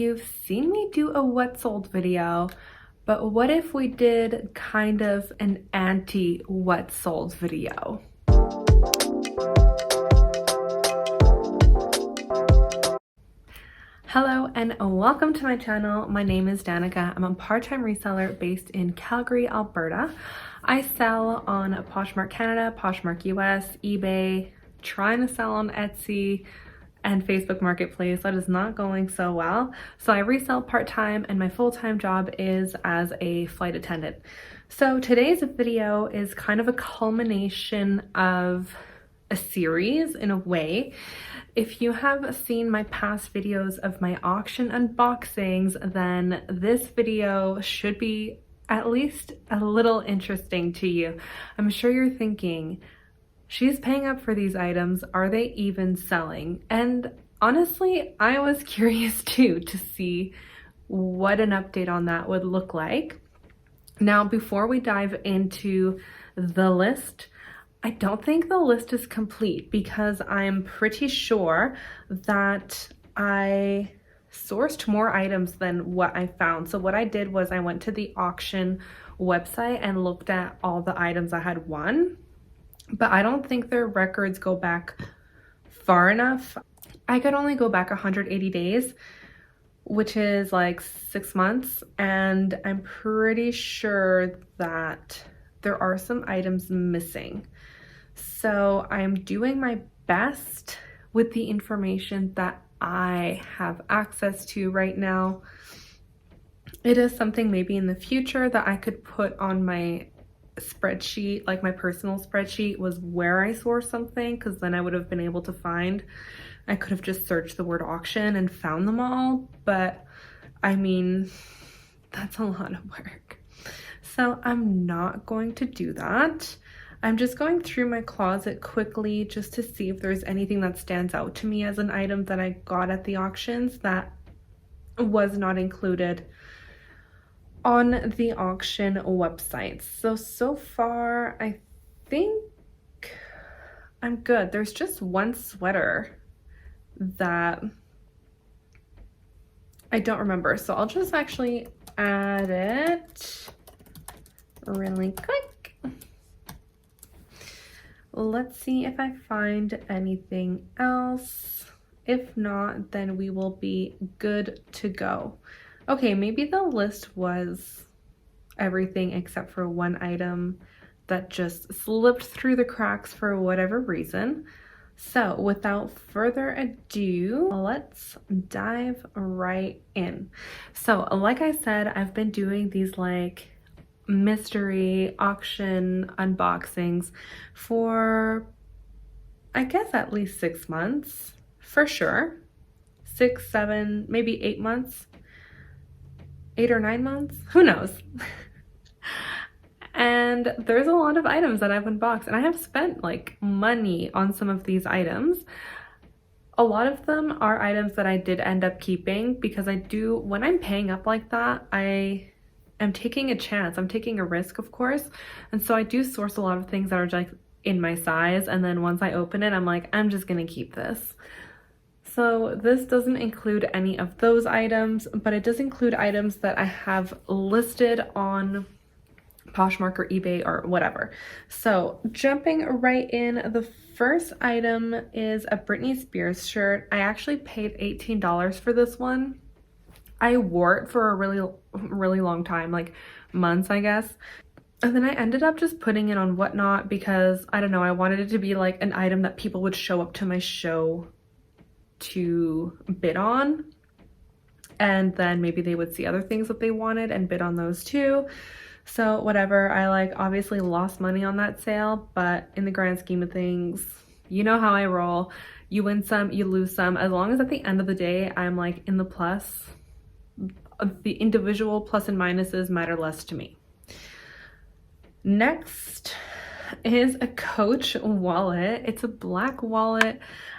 You've seen me do a what sold video, but what if we did kind of an anti what sold video? Hello and welcome to my channel. My name is Danica. I'm a part-time reseller based in Calgary, Alberta. I sell on Poshmark Canada, Poshmark US, eBay, trying to sell on Etsy, and Facebook Marketplace. That is not going so well. So I resell part-time and my full-time job is as a flight attendant. So today's video is kind of a culmination of a series in a way. If you have seen my past videos of my auction unboxings, then this video should be at least a little interesting to you. I'm sure you're thinking, she's paying up for these items. Are they even selling? And honestly, I was curious too to see what an update on that would look like. Now, before we dive into the list, I don't think the list is complete because I'm pretty sure that I sourced more items than what I found. So what I did was I went to the auction website and looked at all the items I had won, but I don't think their records go back far enough. I could only go back 180 days, which is like 6 months, and I'm pretty sure that there are some items missing. So I'm doing my best with the information that I have access to right now. It is something maybe in the future that I could put on my spreadsheet, like my personal spreadsheet was where I source something, because then I would have been able to find, I could have just searched the word auction and found them all, but I mean, that's a lot of work. So I'm not going to do that. I'm just going through my closet quickly just to see if there's anything that stands out to me as an item that I got at the auctions that was not included on the auction websites. So far, I think I'm good. There's just one sweater that I don't remember. So I'll just actually add it really quick. Let's see if I find anything else. If not, then we will be good to go. Okay, maybe the list was everything except for one item that just slipped through the cracks for whatever reason. So without further ado, let's dive right in. So like I said, I've been doing these like mystery auction unboxings for, I guess, at least 6 months for sure. 6, 7, maybe 8 months. 8 or 9 months, who knows? And there's a lot of items that I've unboxed, and I have spent like money on some of these items. A lot of them are items that I did end up keeping because I do, when I'm paying up like that, I am taking a chance. I'm taking a risk, of course. And so I do source a lot of things that are like in my size, and then once I open it, I'm like, I'm just gonna keep this. So this doesn't include any of those items, but it does include items that I have listed on Poshmark or eBay or whatever. So jumping right in, the first item is a Britney Spears shirt. I actually paid $18 for this one. I wore it for a really long time, like months, I guess. And then I ended up just putting it on Whatnot because, I don't know, I wanted it to be like an item that people would show up to my show to bid on, and then maybe they would see other things that they wanted and bid on those too. So whatever, I like obviously lost money on that sale, but in the grand scheme of things, you know how I roll. You win some, you lose some. As long as at the end of the day I'm like in the plus, the individual plus and minuses matter less to me. Next is a Coach wallet. It's a black wallet.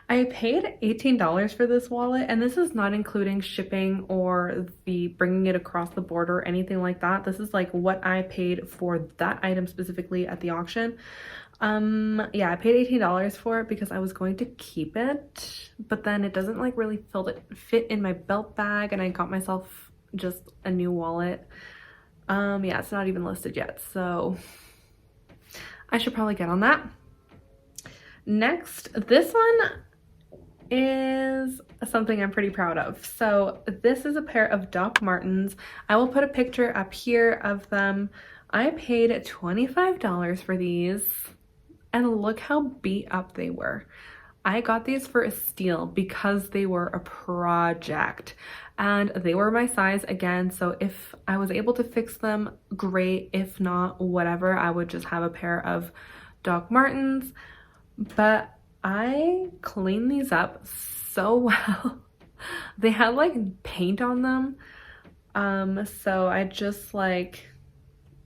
I paid $18 for this wallet, and this is not including shipping or the bringing it across the border or anything like that. This is like what I paid for that item specifically at the auction. Yeah, I paid $18 for it because I was going to keep it, but then it doesn't like really fit in my belt bag, and I got myself just a new wallet. Yeah, it's not even listed yet, so I should probably get on that. Next, this one is something I'm pretty proud of. So this is a pair of Doc Martens. I will put a picture up here of them. I paid $25 for these, and look how beat up they were. I got these for a steal because they were a project, and they were my size again. So if I was able to fix them, great. If not, whatever, I would just have a pair of Doc Martens. But I cleaned these up so well. They had like paint on them. So I just like,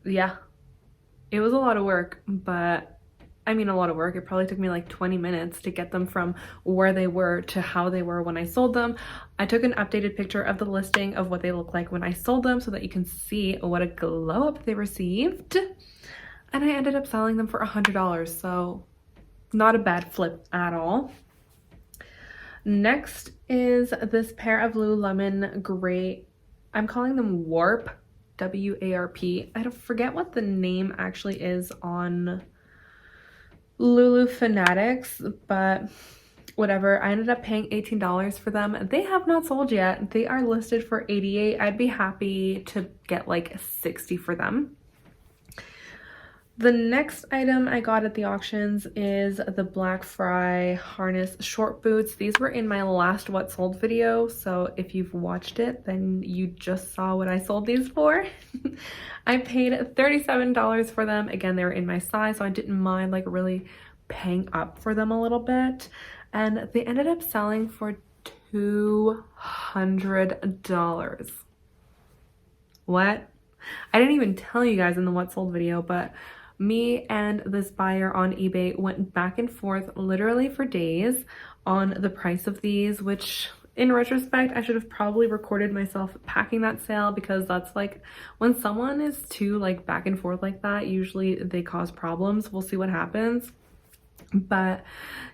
yeah, it was a lot of work, but I mean a lot of work. It probably took me like 20 minutes to get them from where they were to how they were when I sold them. I took an updated picture of the listing of what they look like when I sold them so that you can see what a glow up they received. And I ended up selling them for $100, so not a bad flip at all. Next is this pair of Lululemon gray, I'm calling them Warp, W-A-R-P. I don't forget what the name actually is on Lulu Fanatics, but whatever. I ended up paying $18 for them. They have not sold yet. They are listed for $88. I'd be happy to get like $60 for them. The next item I got at the auctions is the Black Fry harness short boots. These were in my last what sold video, so if you've watched it, then you just saw what I sold these for. I paid $37 for them. Again, they were in my size, so I didn't mind like really paying up for them a little bit. And they ended up selling for $200. What? I didn't even tell you guys in the what sold video, but me and this buyer on eBay went back and forth literally for days on the price of these, which in retrospect, I should have probably recorded myself packing that sale, because that's like when someone is too like back and forth like that, usually they cause problems. We'll see what happens. But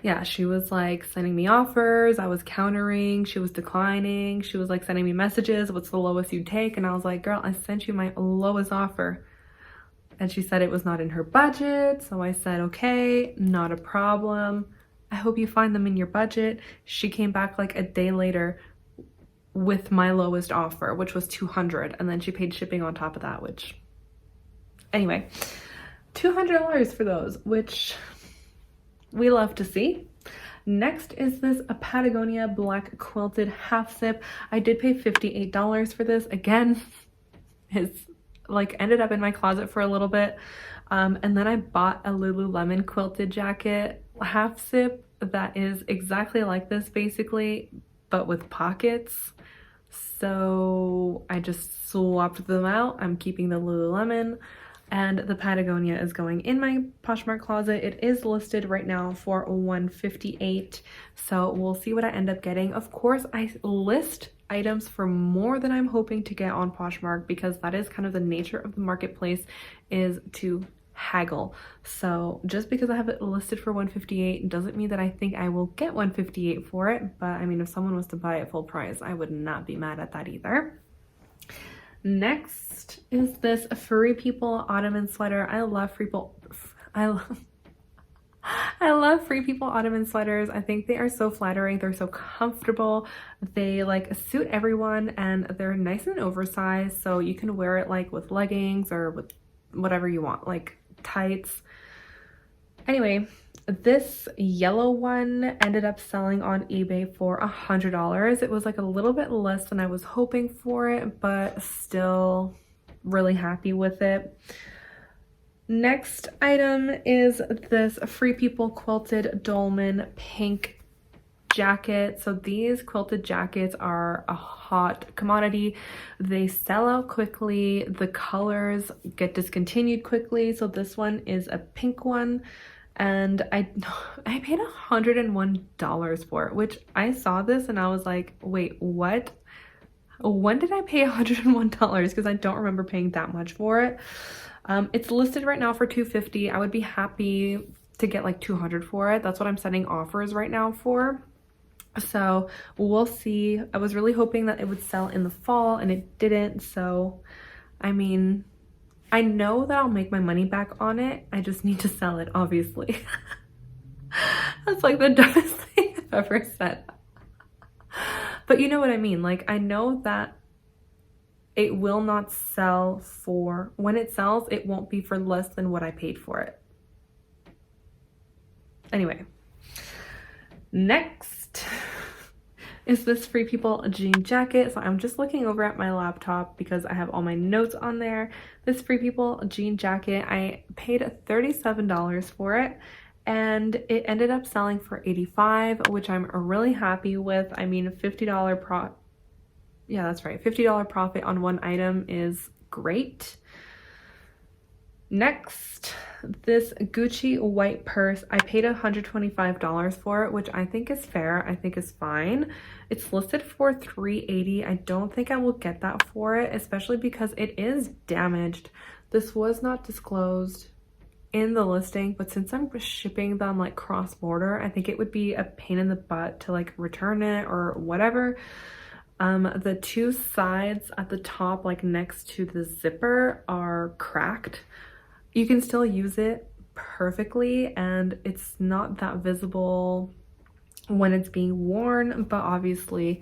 yeah, she was like sending me offers, I was countering, she was declining, she was like sending me messages, what's the lowest you'd take? And I was like, girl, I sent you my lowest offer. And she said it was not in her budget. So I said, okay, not a problem. I hope you find them in your budget. She came back like a day later with my lowest offer, which was $200. And then she paid shipping on top of that, which anyway, $200 for those, which we love to see. Next is this a Patagonia black quilted half zip. I did pay $58 for this. Again, it's like ended up in my closet for a little bit. And then I bought a Lululemon quilted jacket half zip that is exactly like this basically, but with pockets. So I just swapped them out. I'm keeping the Lululemon, and the Patagonia is going in my Poshmark closet. It is listed right now for $158, so we'll see what I end up getting. Of course, I list items for more than I'm hoping to get on Poshmark, because that is kind of the nature of the marketplace, is to haggle. So just because I have it listed for $158 doesn't mean that I think I will get $158 for it. But I mean, if someone was to buy it full price, I would not be mad at that either. Next is this Free People Ottoman sweater. I love Free People. I love Free People Ottoman sweaters. I think they are so flattering. They're so comfortable. They like suit everyone, and they're nice and oversized, so you can wear it like with leggings or with whatever you want, like tights. Anyway, this yellow one ended up selling on eBay for $100. It was like a little bit less than I was hoping for it, but still really happy with it. Next item is this Free People quilted dolman pink jacket. So these quilted jackets are a hot commodity. They sell out quickly. The colors get discontinued quickly. So this one is a pink one, and I paid $101 for it, which I saw this and I was like, wait, what? When did I pay $101? Because I don't remember paying that much for it. It's listed right now for $250. I would be happy to get like 200 for it. That's what I'm setting offers right now for. So we'll see. I was really hoping that it would sell in the fall and it didn't. So, I mean, I know that I'll make my money back on it. I just need to sell it, obviously. That's like the dumbest thing I've ever said. But you know what I mean? Like, I know that it will not sell for, when it sells, it won't be for less than what I paid for it. Anyway, next is this Free People jean jacket. So I'm just looking over at my laptop because I have all my notes on there. This Free People jean jacket, I paid $37 for it, and it ended up selling for $85, which I'm really happy with. I mean, $50 yeah, that's right, $50 profit on one item is great. Next, this Gucci white purse. I paid $125 for it, which I think is fair. I think is fine. It's listed for $380. I don't think I will get that for it, especially because it is damaged. This was not disclosed in the listing, but since I'm shipping them like cross-border, I think it would be a pain in the butt to like return it or whatever. The two sides at the top, like next to the zipper, are cracked. You can still use it perfectly and it's not that visible when it's being worn, but obviously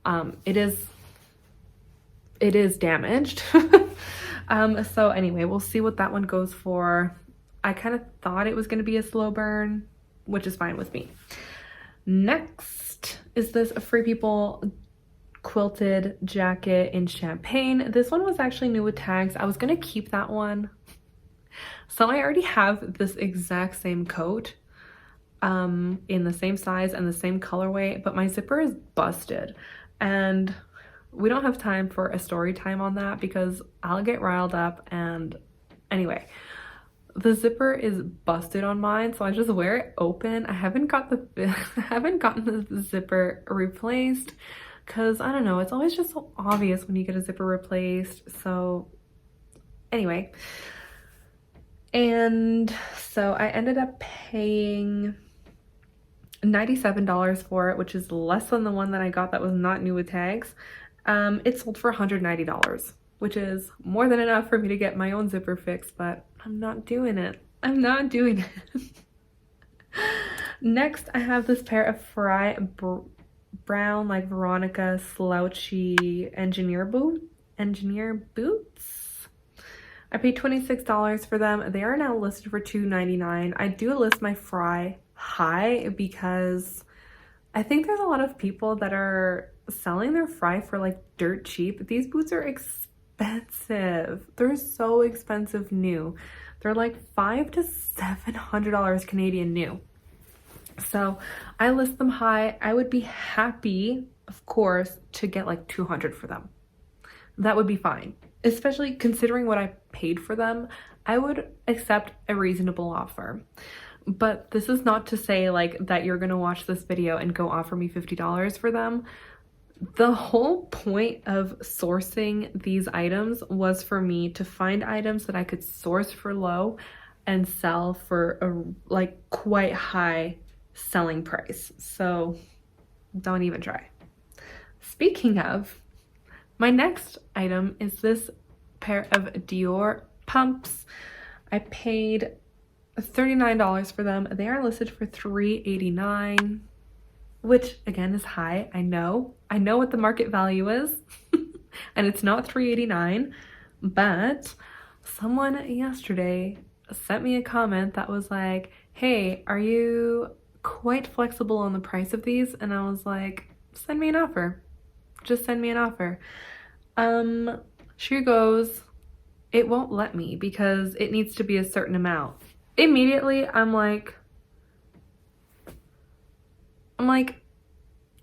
it is damaged. So anyway, we'll see what that one goes for. I kind of thought it was going to be a slow burn, which is fine with me. Next is this Free People quilted jacket in champagne. This one was actually new with tags. I was going to keep that one. So I already have this exact same coat in the same size and the same colorway, but my zipper is busted. And we don't have time for a story time on that because I'll get riled up. And anyway, the zipper is busted on mine, so I just wear it open. I haven't gotten the zipper replaced because I don't know, it's always just so obvious when you get a zipper replaced. So anyway, and so I ended up paying $97 for it, which is less than the one that I got that was not new with tags. It sold for $190, which is more than enough for me to get my own zipper fixed, but I'm not doing it. I'm not doing it. Next, I have this pair of Fry brown, like Veronica slouchy engineer boots. I paid $26 for them. They are now listed for $2.99. I do list my Fry high because I think there's a lot of people that are selling their Fry for like dirt cheap. These boots are expensive. They're so expensive new. They're like $500 to $700 Canadian new. So I list them high. I would be happy, of course, to get like 200 for them. That would be fine. Especially considering what I paid for them, I would accept a reasonable offer. But this is not to say like that you're gonna watch this video and go offer me $50 for them. The whole point of sourcing these items was for me to find items that I could source for low and sell for a like quite high selling price. So don't even try. Speaking of, my next item is this pair of Dior pumps. I paid $39 for them. They are listed for $389, which again is high. I know what the market value is and it's not $389, but someone yesterday sent me a comment that was like, hey, are you quite flexible on the price of these? And I was like, send me an offer. Just send me an offer. She goes, it won't let me because it needs to be a certain amount. Immediately, I'm like,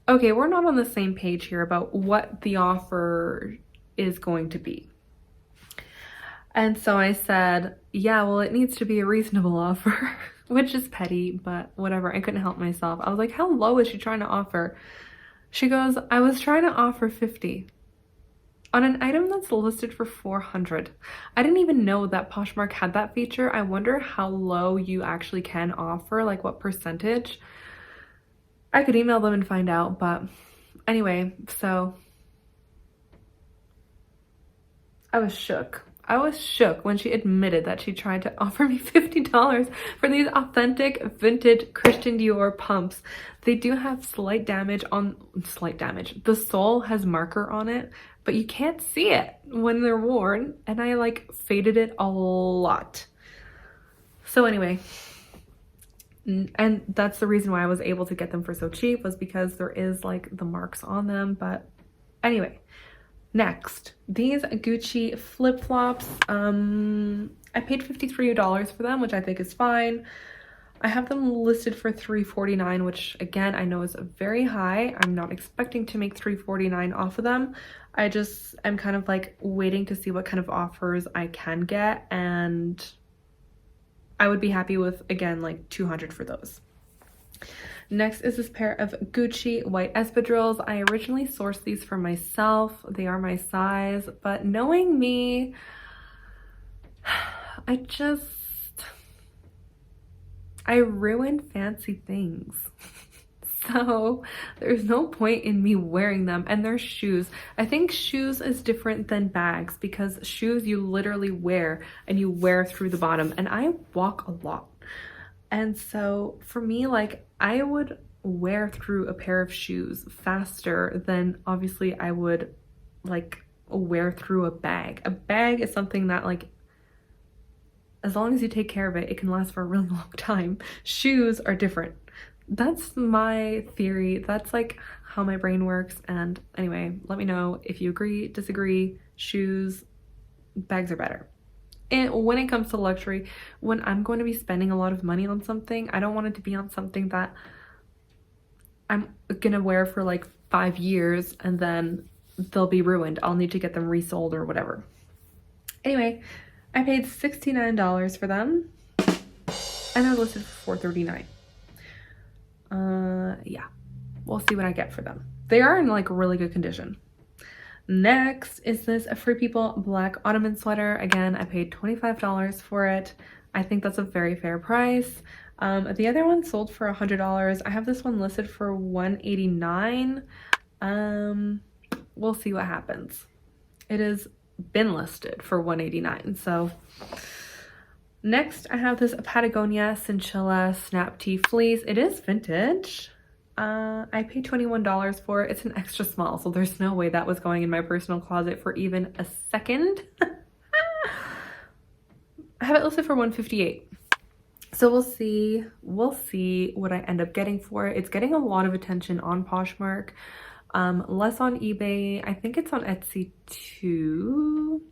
okay, we're not on the same page here about what the offer is going to be. And so I said, yeah, well, it needs to be a reasonable offer, which is petty, but whatever. I couldn't help myself. I was like, how low is she trying to offer? She goes, I was trying to offer 50. on an item that's listed for $400. I didn't even know that Poshmark had that feature. I wonder how low you actually can offer, like what percentage. I could email them and find out, but anyway, so I was shook. I was shook when she admitted that she tried to offer me $50 for these authentic vintage Christian Dior pumps. They do have slight damage. The sole has marker on it, but you can't see it when they're worn, and I like faded it a lot. So anyway, and that's the reason why I was able to get them for so cheap, was because there is like the marks on them. But anyway, next, these Gucci flip-flops. I paid $53 for them, which I think is fine. I have them listed for $349, which again, I know is very high. I'm not expecting to make $349 off of them. I'm kind of like waiting to see what kind of offers I can get, and I would be happy with, again, like $200 for those. Next is this pair of Gucci white espadrilles. I originally sourced these for myself. They are my size, but knowing me, I ruin fancy things. So there's no point in me wearing them. And they're shoes. I think shoes is different than bags, because shoes you literally wear and you wear through the bottom, and I walk a lot. And so for me, like, I would wear through a pair of shoes faster than obviously I would like wear through a bag. A bag is something that, like, as long as you take care of it, it can last for a really long time. Shoes are different. That's my theory. That's like how my brain works. And anyway, let me know if you agree, disagree. Shoes, bags are better. And when it comes to luxury, when I'm going to be spending a lot of money on something, I don't want it to be on something that I'm gonna wear for like 5 years and then they'll be ruined. I'll need to get them resold or whatever. Anyway, I paid $69 for them, and they're listed for $439. Yeah, we'll see what I get for them. They are in like really good condition. Next is this Free People black ottoman sweater. Again, I paid $25 for it. I think that's a very fair price. The other one sold for $100. I have this one listed for $189. We'll see what happens. It has been listed for $189. So next, I have this Patagonia Cinchilla Snap Tee Fleece. It is vintage. I paid $21 for it. It's an extra small, so there's no way that was going in my personal closet for even a second. I have it listed for $158. So we'll see what I end up getting for it. It's getting a lot of attention on Poshmark, less on eBay. I think it's on Etsy too.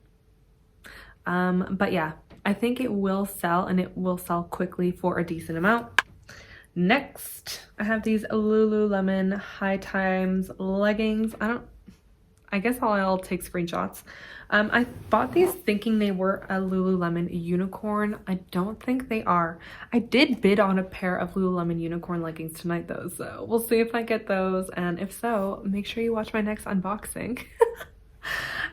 But yeah, I think it will sell, and it will sell quickly for a decent amount. Next, I have these Lululemon High Times leggings. I guess I'll take screenshots. I bought these thinking they were a Lululemon unicorn. I don't think they are. I did bid on a pair of Lululemon unicorn leggings tonight though, so we'll see if I get those, and if so, make sure you watch my next unboxing.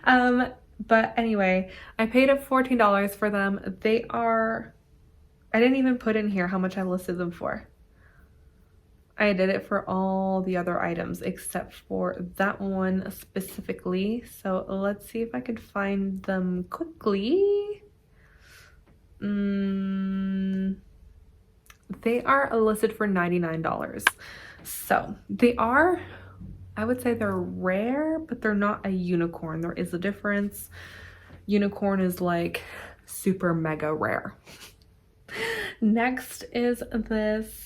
But anyway, I paid $14 for them. I didn't even put in here how much I listed them for. I did it for all the other items except for that one specifically. So let's see if I could find them quickly. They are listed for $99. So they are, I would say they're rare, but they're not a unicorn. There is a difference. Unicorn is like super mega rare. Next is this.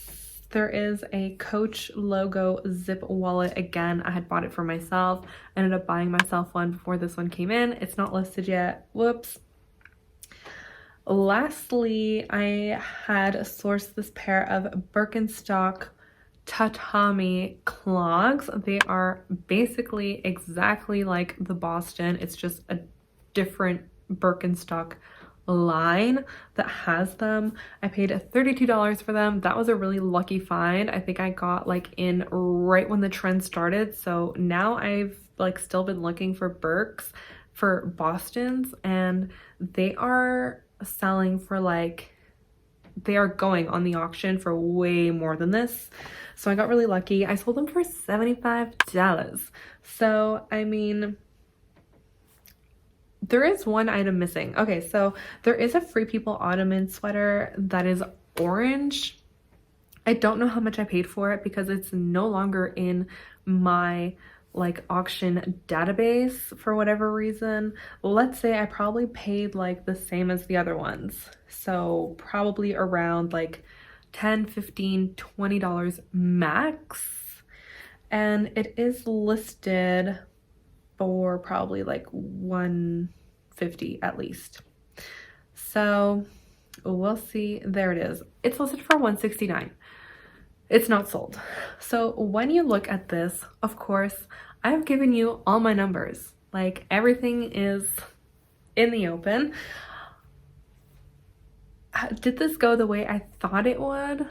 There is a Coach logo zip wallet. Again, I had bought it for myself. I ended up buying myself one before this one came in. It's not listed yet. Whoops. Lastly, I had sourced this pair of Birkenstock tatami clogs. They are basically exactly like the Boston. It's just a different Birkenstock line that has them. I paid $32 for them. That was a really lucky find. I think I got like in right when the trend started. So now I've like still been looking for Birks, for Bostons, and they are selling for like, they are going on the auction for way more than this. So I got really lucky. I sold them for $75. So I mean, there is one item missing. Okay, so there is a Free People Ottoman sweater that is orange. I don't know how much I paid for it because it's no longer in my like auction database for whatever reason. Let's say I probably paid like the same as the other ones. So probably around like $10, $15, $20 max. And it is listed for probably like $150 at least. So we'll see. There it is. It's listed for $169. It's not sold. So when you look at this, of course, I've given you all my numbers. Like everything is in the open. Did this go the way I thought it would?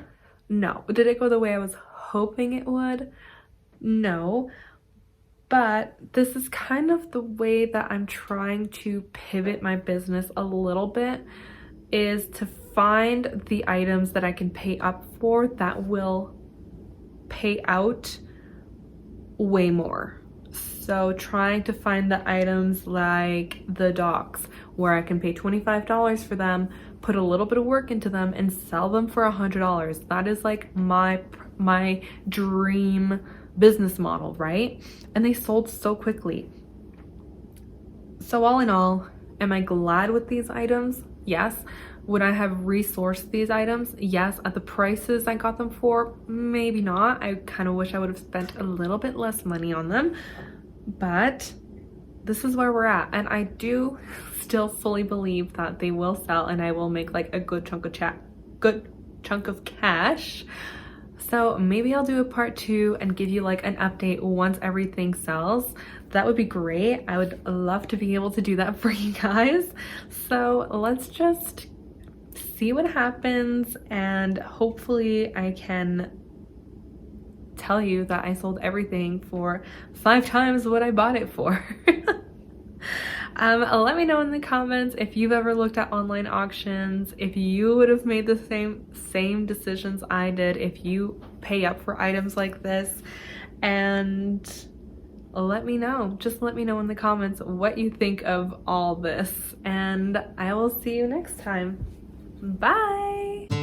No. Did it go the way I was hoping it would? No. But this is kind of the way that I'm trying to pivot my business a little bit, is to find the items that I can pay up for that will pay out way more. So trying to find the items like the docks where I can pay $25 for them, put a little bit of work into them, and sell them for $100. That is like my dream business model, right? And they sold so quickly. So all in all, am I glad with these items? Yes. Would I have resourced these items? Yes. At the prices I got them for, maybe not. I kind of wish I would have spent a little bit less money on them, but this is where we're at. And I do still fully believe that they will sell and I will make like a good chunk of cash. So maybe I'll do a part 2 and give you like an update once everything sells. That would be great. I would love to be able to do that for you guys. So let's just see what happens, and hopefully I can tell you that I sold everything for 5 times what I bought it for. Let me know in the comments if you've ever looked at online auctions, if you would have made the same decisions I did, if you pay up for items like this, and let me know. Just let me know in the comments what you think of all this, and I will see you next time. Bye!